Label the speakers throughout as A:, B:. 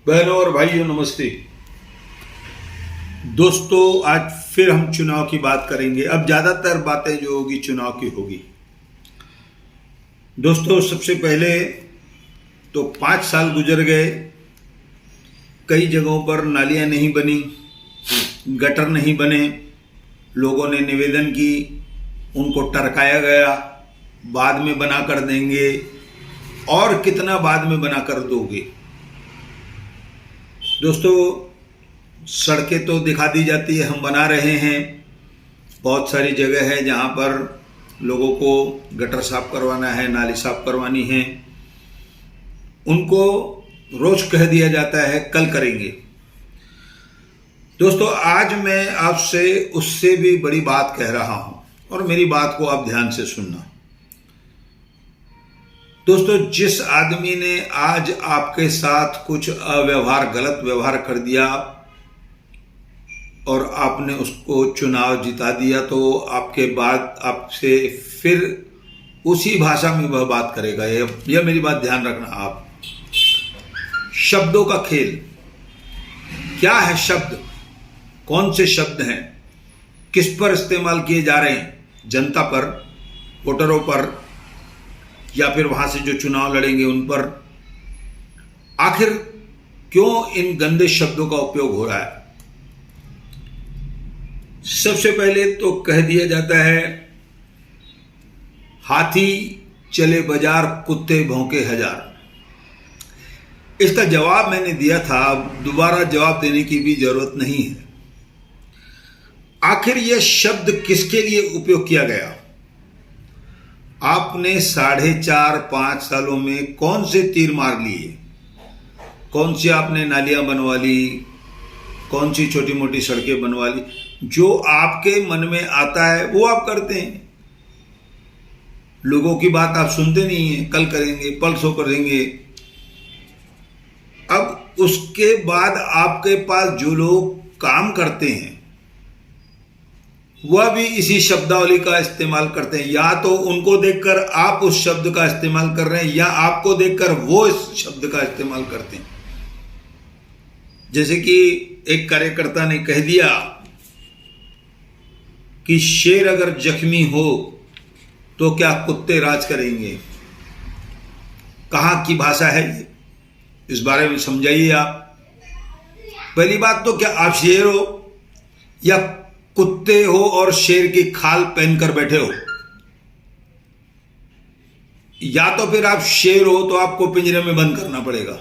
A: बहनों और भाइयों नमस्ते। दोस्तों आज फिर हम चुनाव की बात करेंगे। अब ज़्यादातर बातें जो होगी चुनाव की होगी। दोस्तों सबसे पहले तो 5 साल गुजर गए, कई जगहों पर नालियां नहीं बनी, गटर नहीं बने, लोगों ने निवेदन की, उनको टरकाया गया, बाद में बना कर देंगे और कितना बाद में बना कर दोगे। दोस्तों सड़कें तो दिखा दी जाती है, हम बना रहे हैं। बहुत सारी जगह है जहाँ पर लोगों को गटर साफ करवाना है, नाली साफ करवानी है, उनको रोज कह दिया जाता है कल करेंगे। दोस्तों आज मैं आपसे उससे भी बड़ी बात कह रहा हूँ और मेरी बात को आप ध्यान से सुनना। दोस्तों जिस आदमी ने आज आपके साथ कुछ अव्यवहार, गलत व्यवहार कर दिया और आपने उसको चुनाव जिता दिया, तो आपके बाद आपसे फिर उसी भाषा में वह बात करेगा। यह मेरी बात ध्यान रखना आप। शब्दों का खेल क्या है? शब्द कौन से शब्द हैं, किस पर इस्तेमाल किए जा रहे हैं? जनता पर, वोटरों पर, या फिर वहां से जो चुनाव लड़ेंगे उन पर? आखिर क्यों इन गंदे शब्दों का उपयोग हो रहा है? सबसे पहले तो कह दिया जाता है हाथी चले बाजार, कुत्ते भौंके हजार। इसका जवाब मैंने दिया था, दोबारा जवाब देने की भी जरूरत नहीं है। आखिर यह शब्द किसके लिए उपयोग किया गया? आपने 4.5-5 सालों में कौन से तीर मार लिए? कौन सी आपने नालियां बनवा ली? कौन सी छोटी मोटी सड़कें बनवा ली? जो आपके मन में आता है वो आप करते हैं। लोगों की बात आप सुनते नहीं हैं। कल करेंगे, परसों करेंगे। अब उसके बाद आपके पास जो लोग काम करते हैं वह भी इसी शब्दावली का इस्तेमाल करते हैं। या तो उनको देखकर आप उस शब्द का इस्तेमाल कर रहे हैं, या आपको देखकर वो इस शब्द का इस्तेमाल करते हैं। जैसे कि एक कार्यकर्ता ने कह दिया कि शेर अगर जख्मी हो तो क्या कुत्ते राज करेंगे। कहाँ की भाषा है ये? इस बारे में समझाइए आप। पहली बात तो क्या आप शेर हो या कुत्ते हो और शेर की खाल पहनकर बैठे हो? या तो फिर आप शेर हो तो आपको पिंजरे में बंद करना पड़ेगा।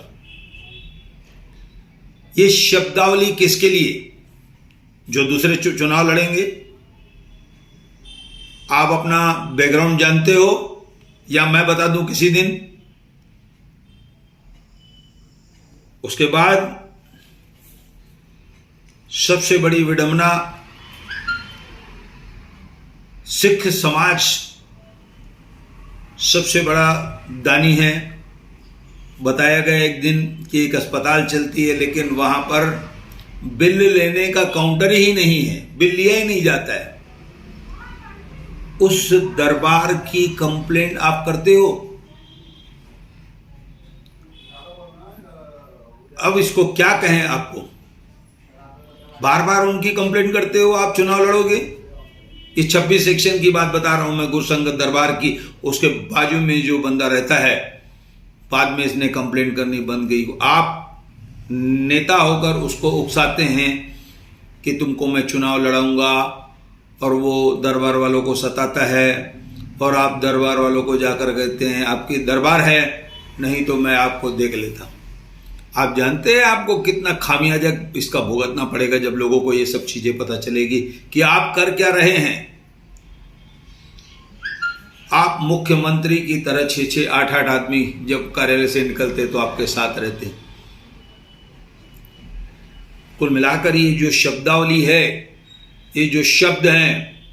A: ये शब्दावली किसके लिए? जो दूसरे चुनाव लड़ेंगे। आप अपना बैकग्राउंड जानते हो या मैं बता दूं किसी दिन? उसके बाद सबसे बड़ी विडंबना, सिख समाज सबसे बड़ा दानी है। बताया गया एक दिन कि एक अस्पताल चलती है, लेकिन वहां पर बिल लेने का काउंटर ही नहीं है, बिल लिया ही नहीं जाता है। उस दरबार की कंप्लेंट आप करते हो। अब इसको क्या कहें आपको? बार बार उनकी कंप्लेंट करते हो, आप चुनाव लड़ोगे। इस 26 सेक्शन की बात बता रहा हूं मैं, गुरुसंगत दरबार की। उसके बाजू में जो बंदा रहता है, बाद में इसने कंप्लेंट करनी बंद गई। आप नेता होकर उसको उकसाते हैं कि तुमको मैं चुनाव लड़ाऊंगा, और वो दरबार वालों को सताता है, और आप दरबार वालों को जाकर कहते हैं आपकी दरबार है, नहीं तो मैं आपको देख लेता। आप जानते हैं आपको कितना खामियाजा इसका भुगतना पड़ेगा जब लोगों को ये सब चीजें पता चलेगी कि आप कर क्या रहे हैं। आप मुख्यमंत्री की तरह 6-8 आदमी जब कार्यालय से निकलते तो आपके साथ रहते। कुल मिलाकर ये जो शब्दावली है, ये जो शब्द हैं,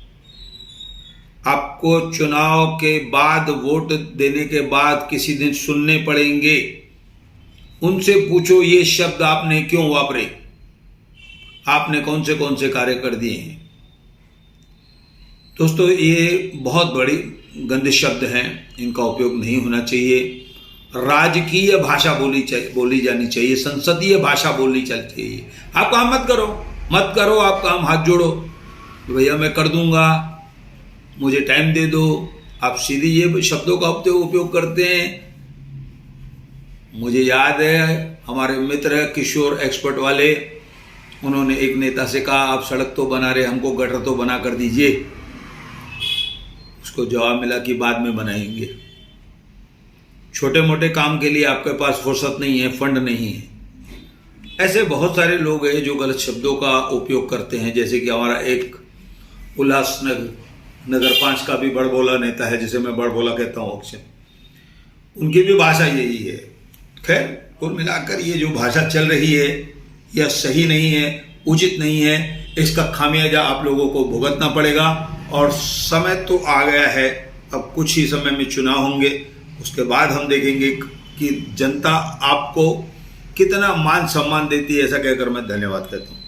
A: आपको चुनाव के बाद, वोट देने के बाद किसी दिन सुनने पड़ेंगे। उनसे पूछो ये शब्द आपने क्यों वापरे, आपने कौन से कार्य कर दिए हैं। दोस्तों ये बहुत बड़ी गंदे शब्द हैं, इनका उपयोग नहीं होना चाहिए। राजकीय भाषा बोली जानी चाहिए, संसदीय भाषा बोलनी चाहिए। आप काम मत करो, आप काम हाथ जोड़ो, भैया मैं कर दूंगा, मुझे टाइम दे दो। आप सीधी ये शब्दों का उपयोग करते हैं। मुझे याद है हमारे मित्र है किशोर एक्सपर्ट वाले, उन्होंने एक नेता से कहा आप सड़क तो बना रहे, हमको गटर तो बना कर दीजिए। उसको जवाब मिला कि बाद में बनाएंगे। छोटे मोटे काम के लिए आपके पास फुर्सत नहीं है, फंड नहीं है। ऐसे बहुत सारे लोग हैं जो गलत शब्दों का उपयोग करते हैं। जैसे कि हमारा एक उल्लासनगर 5 का भी बड़बोला नेता है, जिसे मैं बड़बोला कहता हूँ अक्सर, उनकी भी भाषा यही है। खैर कुल मिलाकर ये जो भाषा चल रही है यह सही नहीं है, उचित नहीं है। इसका खामियाजा आप लोगों को भुगतना पड़ेगा। और समय तो आ गया है, अब कुछ ही समय में चुनाव होंगे, उसके बाद हम देखेंगे कि जनता आपको कितना मान सम्मान देती है। ऐसा कहकर मैं धन्यवाद कहता हूँ।